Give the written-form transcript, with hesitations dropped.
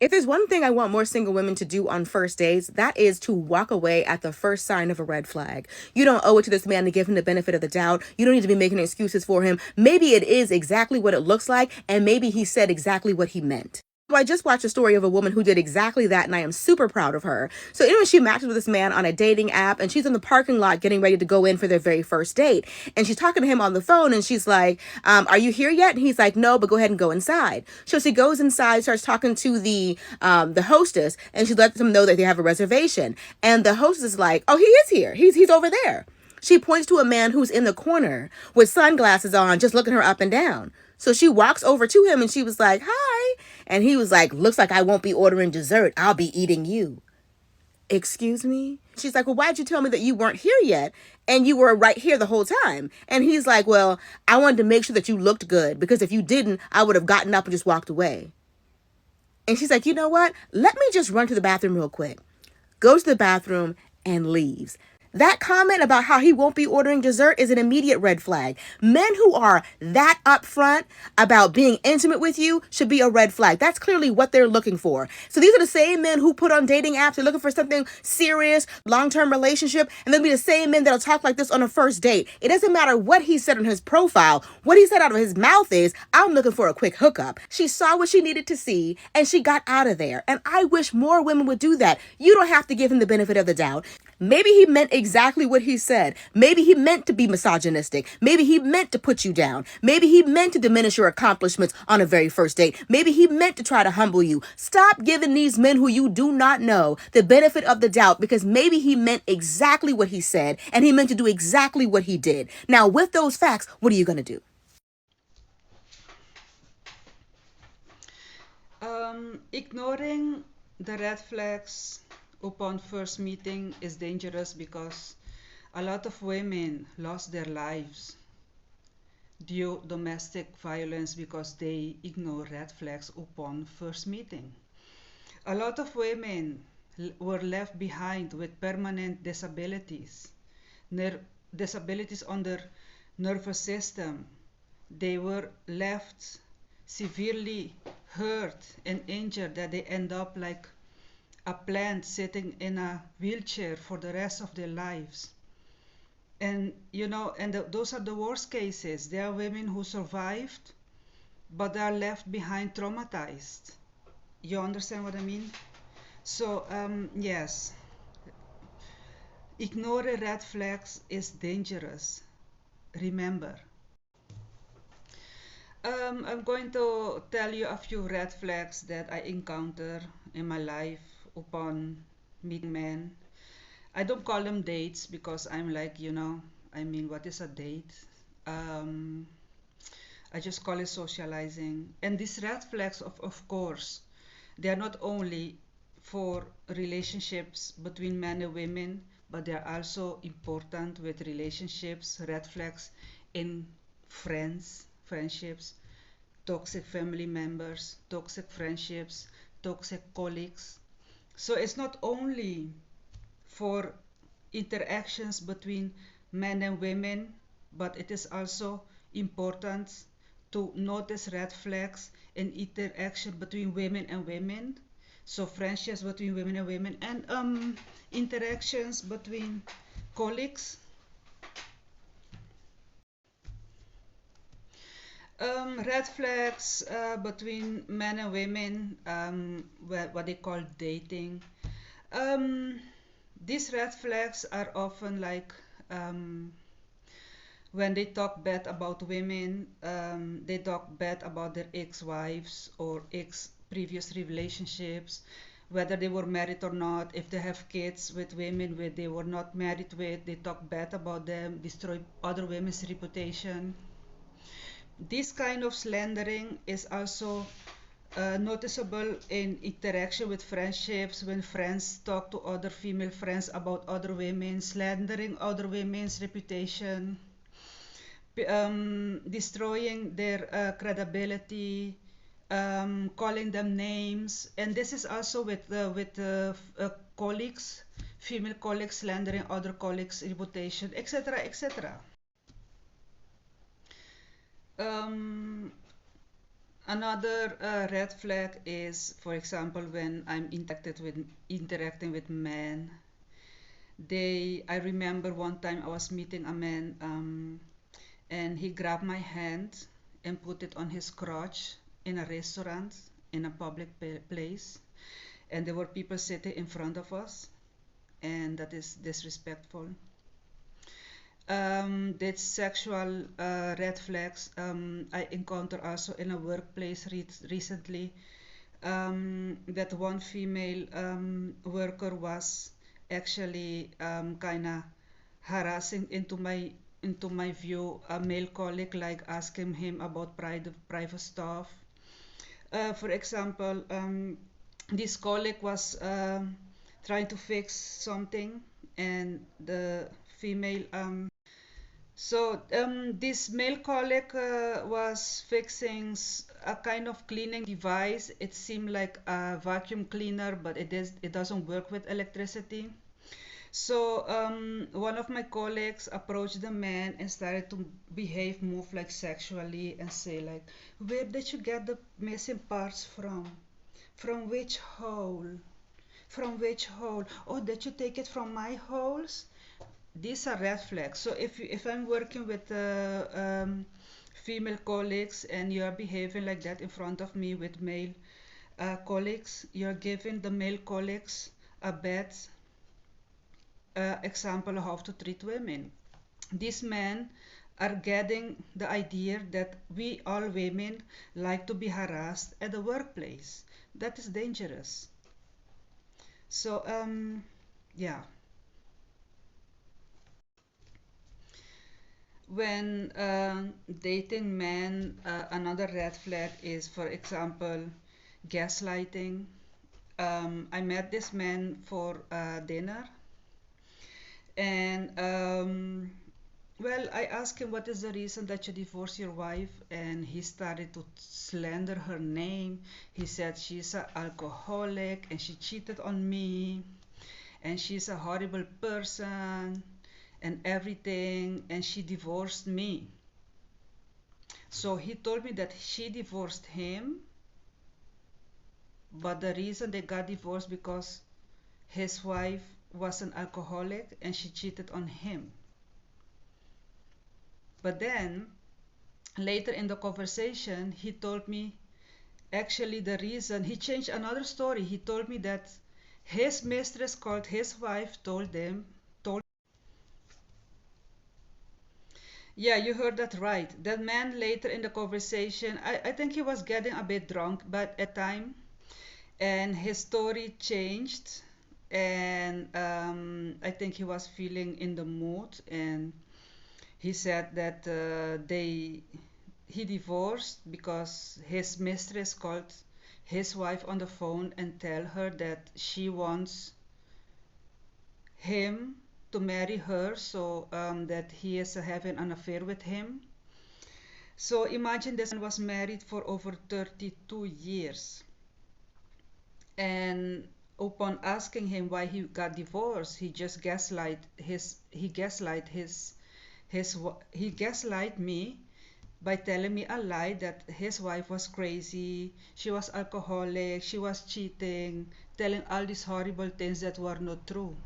If there's one thing I want more single women to do on first dates, that is to walk away at the first sign of a red flag. You don't owe it to this man to give him the benefit of the doubt. You don't need to be making excuses for him. Maybe it is exactly what it looks like, and maybe he said exactly what he meant. So I just watched a story of a woman who did exactly that, and I am super proud of her. So anyway, she matches with this man on a dating app, and she's in the parking lot getting ready to go in for their very first date. And she's talking to him on the phone, and she's like, "Are you here yet?" And he's like, "No, but go ahead and go inside." So she goes inside, starts talking to the hostess, and she lets them know that they have a reservation. And the hostess is like, "Oh, he is here. He's over there." She points to a man who's in the corner with sunglasses on, just looking her up and down. So she walks over to him and she was like, "Hi." And he was like, "Looks like I won't be ordering dessert. I'll be eating you." Excuse me? She's like, "Well, why'd you tell me that you weren't here yet? And you were right here the whole time." And he's like, "Well, I wanted to make sure that you looked good because if you didn't, I would have gotten up and just walked away." And she's like, "You know what? Let me just run to the bathroom real quick." Goes to the bathroom and leaves. That comment about how he won't be ordering dessert is an immediate red flag. Men who are that upfront about being intimate with you should be a red flag. That's clearly what they're looking for. So these are the same men who put on dating apps. They're looking for something serious, long-term relationship, and they'll be the same men that'll talk like this on a first date. It doesn't matter what he said on his profile. What he said out of his mouth is, "I'm looking for a quick hookup." She saw what she needed to see and she got out of there. And I wish more women would do that. You don't have to give him the benefit of the doubt. Maybe he meant exactly what he said. Maybe he meant to be misogynistic. Maybe he meant to put you down. Maybe he meant to diminish your accomplishments on a very first date. Maybe he meant to try to humble you. Stop giving these men who you do not know the benefit of the doubt because maybe he meant exactly what he said and he meant to do exactly what he did. Now, with those facts, what are you going to do? Ignoring the red flags upon first meeting is dangerous because a lot of women lost their lives due domestic violence because they ignore red flags upon first meeting. A lot of women were left behind with permanent disabilities, disabilities on their nervous system. They were left severely hurt and injured that they end up like a plant sitting in a wheelchair for the rest of their lives. And those are the worst cases. There are women who survived but are left behind traumatized. You understand what I mean? So, yes, ignoring red flags is dangerous. Remember. I'm going to tell you a few red flags that I encounter in my life upon meeting men. I don't call them dates because I'm like, I mean, what is a date? Um, I just call it socializing. And these red flags, of course, they are not only for relationships between men and women, but they are also important with relationships, red flags in friendships, toxic family members, toxic friendships, toxic colleagues. So it's not only for interactions between men and women, but it is also important to notice red flags in interaction between women and women. So friendships between women and women and interactions between colleagues. Red flags between men and women, what they call dating. Um, these red flags are often like when they talk bad about women, they talk bad about their ex-wives or ex-previous relationships, whether they were married or not. If they have kids with women where they were not married with, they talk bad about them, destroy other women's reputation. This kind of slandering is also noticeable in interaction with friendships when friends talk to other female friends about other women, slandering other women's reputation, destroying their credibility, calling them names, and this is also with colleagues, female colleagues slandering other colleagues' reputation, etc., etc. Um, Another red flag is, for example, when I'm interacting with men. I remember one time I was meeting a man, and he grabbed my hand and put it on his crotch in a restaurant, in a public place, and there were people sitting in front of us, and that is disrespectful. That sexual red flags I encountered also in a workplace recently. That one female worker was actually kind of harassing into my view a male colleague, like asking him about private stuff. For example, this colleague was trying to fix something, and the female this male colleague was fixing a kind of cleaning device. It seemed like a vacuum cleaner, but it doesn't work with electricity. So one of my colleagues approached the man and started to move like sexually, and say like, "Where did you get the missing parts from? From which hole? From which hole? Oh, did you take it from my holes?" These are red flags. So if I'm working with female colleagues and you are behaving like that in front of me with male colleagues, you're giving the male colleagues a bad example of how to treat women. These men are getting the idea that we all women like to be harassed at the workplace. That is dangerous. So yeah. When dating men, another red flag is, for example, gaslighting. I met this man for dinner, and well, I asked him, "What is the reason that you divorced your wife?" And he started to slander her name. He said she's an alcoholic and she cheated on me, and she's a horrible person and everything, and she divorced me. So he told me that she divorced him, but the reason they got divorced because his wife was an alcoholic and she cheated on him. But then later in the conversation, he told me actually the reason he changed another story. He told me that his mistress called his wife, told. Yeah, you heard that right. That man later in the conversation, I think he was getting a bit drunk, but at time, and his story changed, and I think he was feeling in the mood, and he said that he divorced because his mistress called his wife on the phone and tell her that she wants him to marry her, so that he is having an affair with him. So imagine this man was married for over 32 years. And upon asking him why he got divorced, he just he gaslight me by telling me a lie that his wife was crazy, she was alcoholic, she was cheating, telling all these horrible things that were not true.